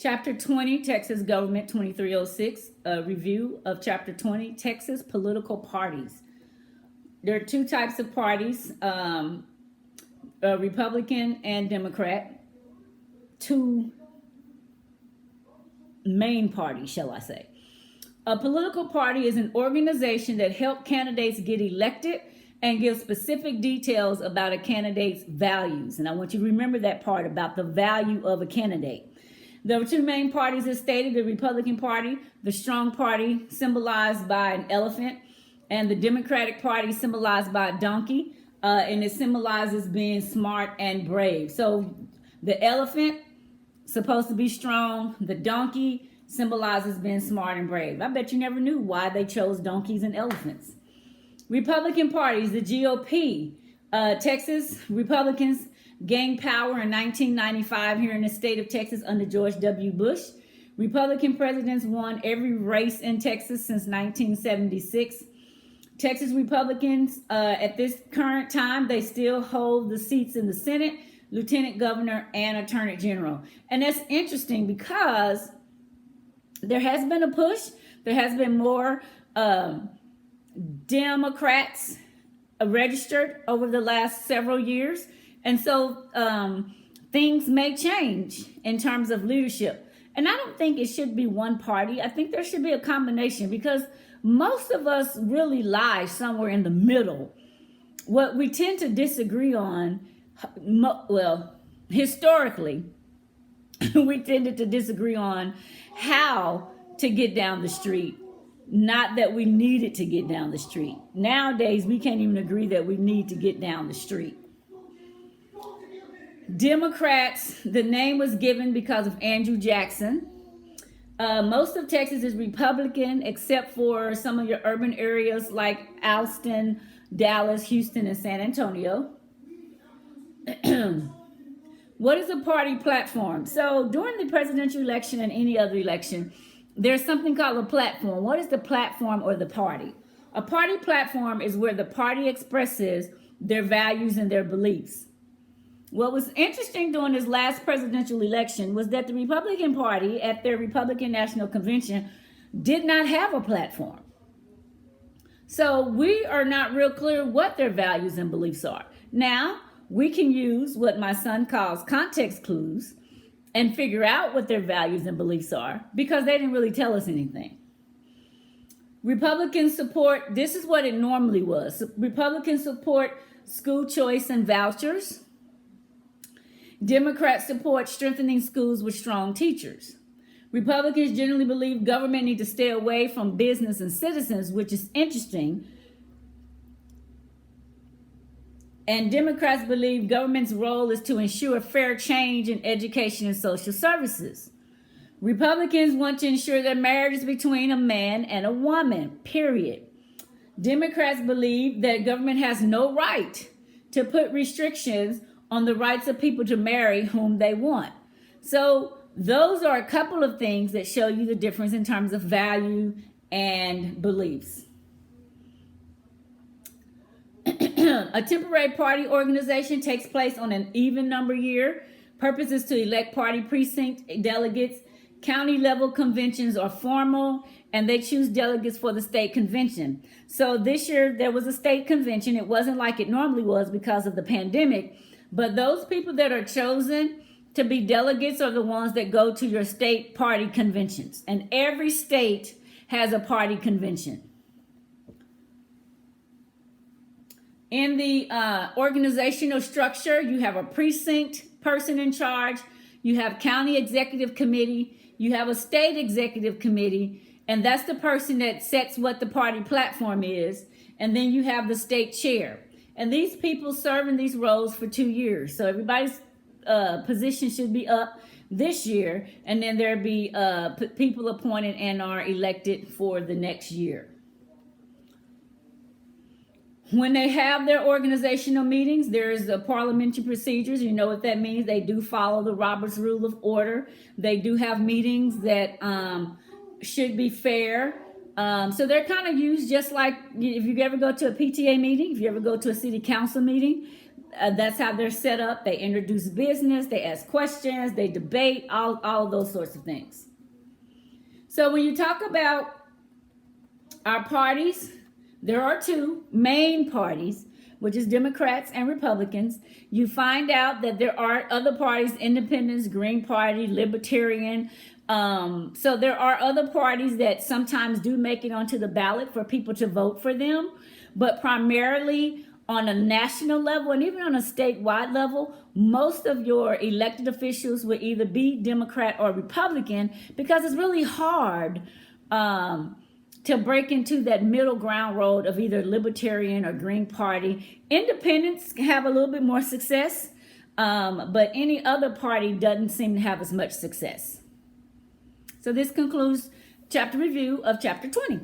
Chapter 20, Texas Government 2306, a review of Chapter 20, Texas Political Parties. There are two types of parties, Republican and Democrat. Two main parties, shall I say. A political party is an organization that helps candidates get elected and gives specific details about a candidate's values. And I want you to remember that part about the value of a candidate. There are two main parties as stated: the Republican Party, the strong party symbolized by an elephant, and the Democratic Party symbolized by a donkey, and it symbolizes being smart and brave. So the elephant, supposed to be strong, the donkey symbolizes being smart and brave. I bet you never knew why they chose donkeys and elephants. Republican parties, the GOP, Texas Republicans gained power in 1995 here in the state of Texas under George W. Bush. Republican presidents won every race in Texas since 1976. Texas Republicans, at this current time, they still hold the seats in the Senate, Lieutenant Governor, and Attorney General. And that's interesting because there has been a push. There has been more Democrats registered over the last several years. And so things may change in terms of leadership. And I don't think it should be one party. I think there should be a combination because most of us really lie somewhere in the middle. What we tend to disagree on, well, historically, we tended to disagree on how to get down the street, not that we needed to get down the street. Nowadays, we can't even agree that we need to get down the street. Democrats, the name was given because of Andrew Jackson. Most of Texas is Republican, except for some of your urban areas like Austin, Dallas, Houston, and San Antonio. What is a party platform? So during the presidential election and any other election, there's something called a platform. What is the platform or the party? A party platform is where the party expresses their values and their beliefs. What was interesting during this last presidential election was that the Republican Party at their Republican National Convention did not have a platform. So we are not real clear what their values and beliefs are. Now, we can use what my son calls context clues and figure out what their values and beliefs are because they didn't really tell us anything. Republicans support, this is what it normally was. Republicans support school choice and vouchers. Democrats support strengthening schools with strong teachers. Republicans generally believe government needs to stay away from business and citizens, which is interesting. And Democrats believe government's role is to ensure fair change in education and social services. Republicans want to ensure that marriage is between a man and a woman, period. Democrats believe that government has no right to put restrictions on the rights of people to marry whom they want. So those are a couple of things that show you the difference in terms of value and beliefs. A temporary party organization takes place on an even number year. Purpose is to elect party precinct delegates. County level conventions are formal and they choose delegates for the state convention. So this year there was a state convention. It wasn't like it normally was because of the pandemic. But those people that are chosen to be delegates are the ones that go to your state party conventions. And every state has a party convention. In the organizational structure, you have a precinct person in charge. You have county executive committee. You have a state executive committee. And that's the person that sets what the party platform is. And then you have the state chair. And these people serve in these roles for 2 years. So everybody's position should be up this year. And then there'll be people appointed and are elected for the next year. When they have their organizational meetings, there's the parliamentary procedures. You know what that means. They do follow the Robert's Rule of Order. They do have meetings that should be fair. So they're kind of used just like if you ever go to a PTA meeting, if you ever go to a city council meeting, That's how they're set up. They introduce business, they ask questions, they debate, all of those sorts of things. So when you talk about our parties, there are two main parties, which is Democrats and Republicans. You find out that there are other parties, Independents, Green Party, Libertarian. So there are other parties that sometimes do make it onto the ballot for people to vote for them, but primarily on a national level and even on a statewide level, most of your elected officials will either be Democrat or Republican, because it's really hard to break into that middle ground road of either Libertarian or Green Party. Independents have a little bit more success, but any other party doesn't seem to have as much success. So this concludes chapter review of chapter 20.